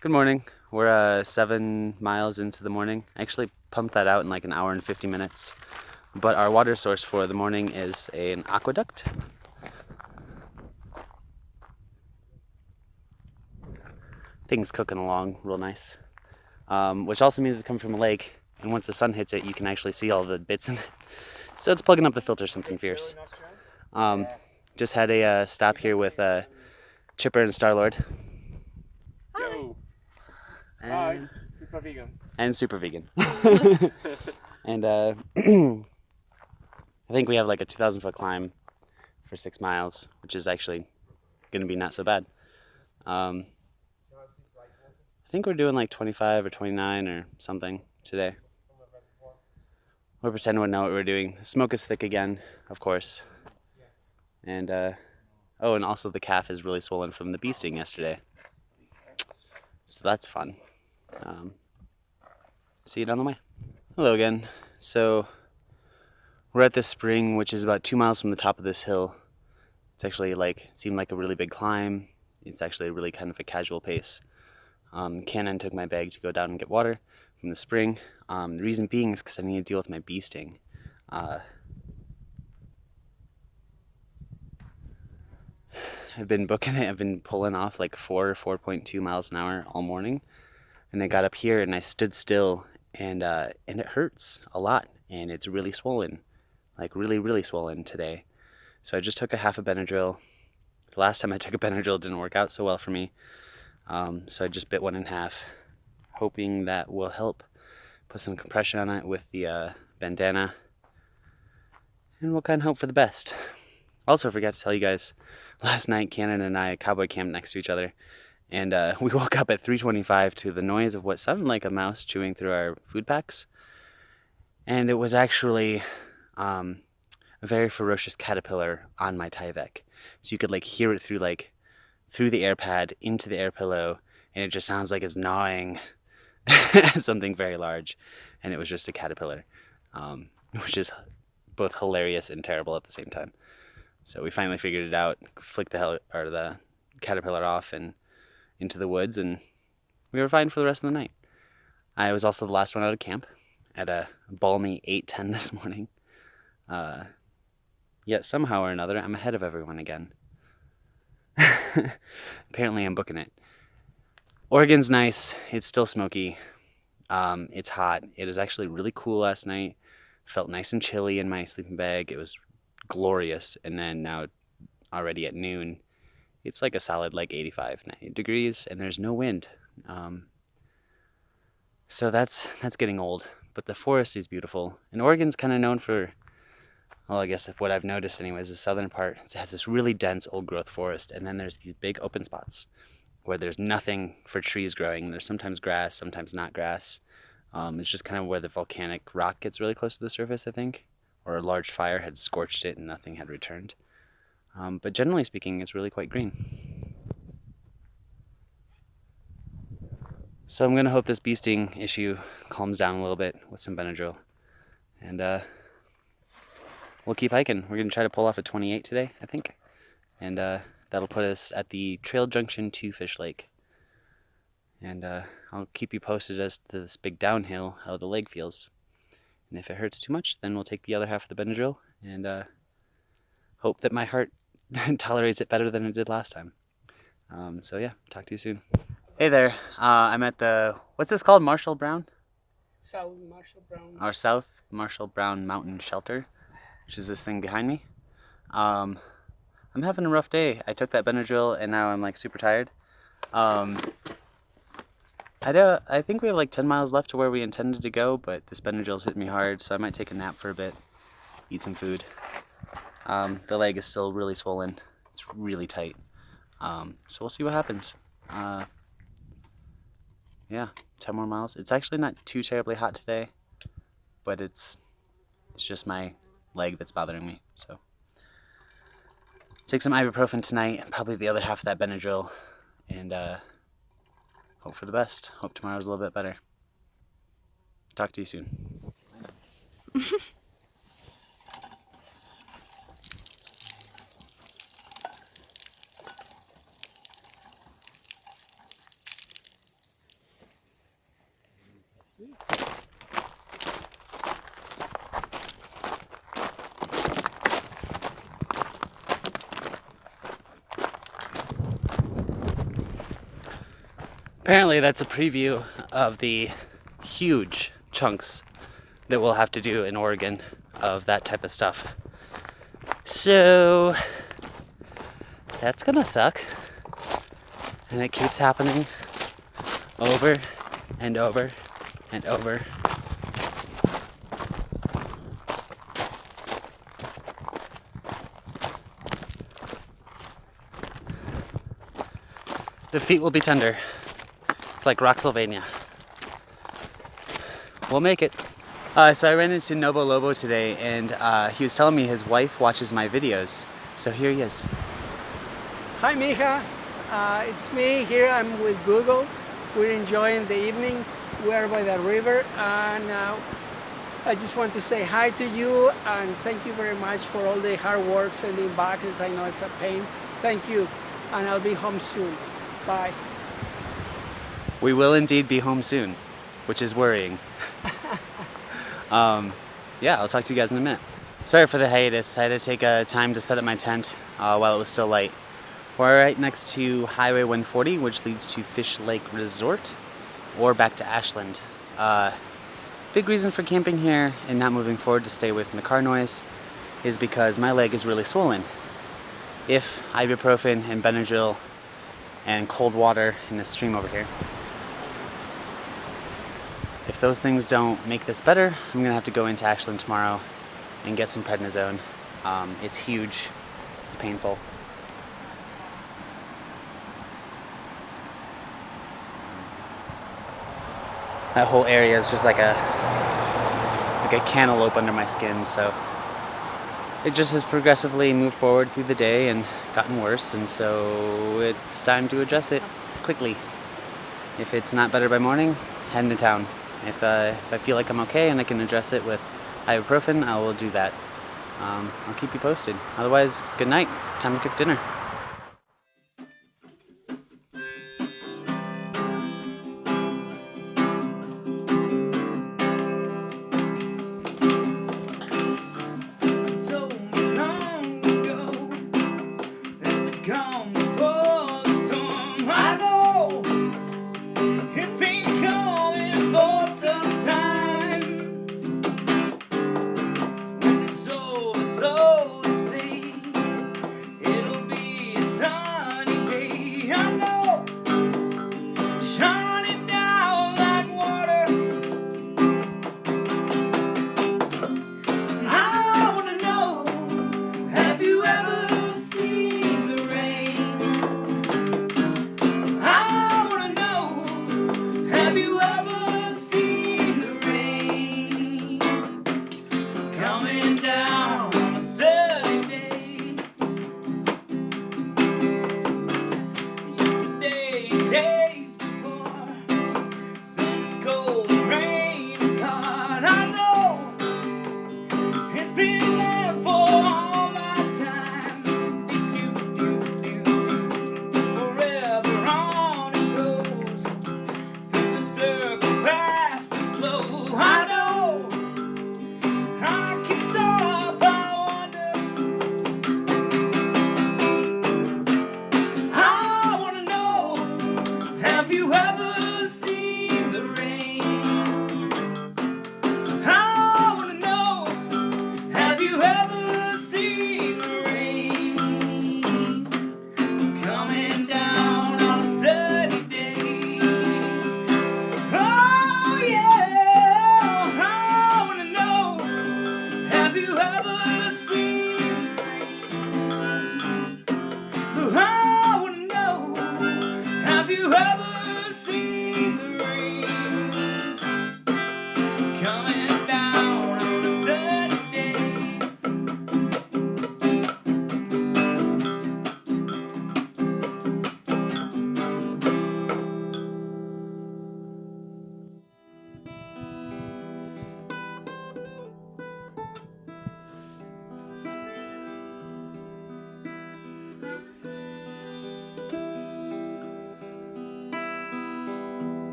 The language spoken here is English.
Good morning. We're 7 miles into the morning. I actually pumped that out in like an hour and 50 minutes. But our water source for the morning is an aqueduct. Things cooking along real nice. Which also means it's coming from a lake. And once the sun hits it, you can actually see all the bits in it. So it's plugging up the filter something fierce. Just had a stop here with Chipper and Starlord. Yo! And, Hi, super vegan. and super vegan. And I think we have like a 2,000 foot climb for 6 miles, which is actually going to be not so bad. I think we're doing like 25 or 29 or something today. We'll pretend we know what we're doing. The smoke is thick again, of course. And oh, and also the calf is really swollen from the bee sting yesterday. So that's fun. See you down the way. Hello again. So we're at this spring, which is about 2 miles from the top of this hill. It's actually like, it seemed like a really big climb. It's actually really kind of a casual pace. Cannon took my bag to go down and get water from the spring. The reason being is because I need to deal with my bee sting. I've been booking it. I've been pulling off like 4.2 miles an hour all morning. And I got up here and I stood still and it hurts a lot. And it's really swollen, like really, really swollen today. So I just took a half a Benadryl. The last time I took a Benadryl didn't work out so well for me. So I just bit one in half, hoping that will help. Put some compression on it with the bandana, and we'll kind of hope for the best. Also, I forgot to tell you guys, last night Cannon and I cowboy camped next to each other, and we woke up at 3:25 to the noise of what sounded like a mouse chewing through our food packs, and it was actually a very ferocious caterpillar on my Tyvek. So you could like hear it through the air pad into the air pillow, and it just sounds like it's gnawing something very large, and it was just a caterpillar, which is both hilarious and terrible at the same time. So we finally figured it out, flicked the caterpillar off and into the woods, and we were fine for the rest of the night. I was also the last one out of camp at a balmy 8:10 this morning. Yet somehow or another, I'm ahead of everyone again. Apparently I'm booking it. Oregon's nice. It's still smoky. It's hot. It was actually really cool last night. Felt nice and chilly in my sleeping bag. It was glorious. And then now, already at noon, it's like a solid like 85, 90 degrees, and there's no wind. So that's getting old. But the forest is beautiful. And Oregon's kind of known for, well, I guess what I've noticed anyways, the southern part, it has this really dense old growth forest, and then there's these big open spots where there's nothing for trees growing. There's sometimes grass, sometimes not grass. It's just kind of where the volcanic rock gets really close to the surface, I think, or a large fire had scorched it and nothing had returned. But generally speaking, it's really quite green. So I'm going to hope this bee sting issue calms down a little bit with some Benadryl. And we'll keep hiking. We're going to try to pull off a 28 today, I think. And that'll put us at the trail junction to Fish Lake. And I'll keep you posted as to this big downhill, how the leg feels. And if it hurts too much, then we'll take the other half of the Benadryl and hope that my heart tolerates it better than it did last time. So yeah, talk to you soon. Hey there, I'm at the, what's this called, Marshall Brown? South Marshall Brown. Our South Marshall Brown Mountain Shelter, which is this thing behind me. I'm having a rough day. I took that Benadryl and now I'm like super tired. I think we have like 10 miles left to where we intended to go, but this Benadryl's hit me hard, so I might take a nap for a bit, eat some food. The leg is still really swollen. It's really tight. So we'll see what happens. Yeah, 10 more miles. It's actually not too terribly hot today, but it's just my leg that's bothering me. So take some ibuprofen tonight, and probably the other half of that Benadryl, and hope for the best. Hope tomorrow's a little bit better. Talk to you soon. See? Apparently that's a preview of the huge chunks that we'll have to do in Oregon of that type of stuff. So that's gonna suck. And it keeps happening over and over and over. The feet will be tender. It's like Rocksylvania. We'll make it. So I ran into Nobo Lobo today, and he was telling me his wife watches my videos. So here he is. Hi, Mija. It's me here. I'm with Google. We're enjoying the evening. We're by the river, and I just want to say hi to you and thank you very much for all the hard work sending boxes. I know it's a pain. Thank you, and I'll be home soon. Bye. We will indeed be home soon, which is worrying. Yeah, I'll talk to you guys in a minute. Sorry for the hiatus. I had to take time to set up my tent while it was still light. We're right next to Highway 140, which leads to Fish Lake Resort, or back to Ashland. Big reason for camping here and not moving forward to stay away from the car noise is because my leg is really swollen. If ibuprofen and Benadryl and cold water in the stream over here, if those things don't make this better, I'm gonna have to go into Ashland tomorrow and get some prednisone. It's huge, it's painful. That whole area is just like a cantaloupe under my skin, so it just has progressively moved forward through the day and gotten worse, and so it's time to address it quickly. If it's not better by morning, head into town. If I feel like I'm okay and I can address it with ibuprofen, I will do that. I'll keep you posted. Otherwise, good night. Time to cook dinner.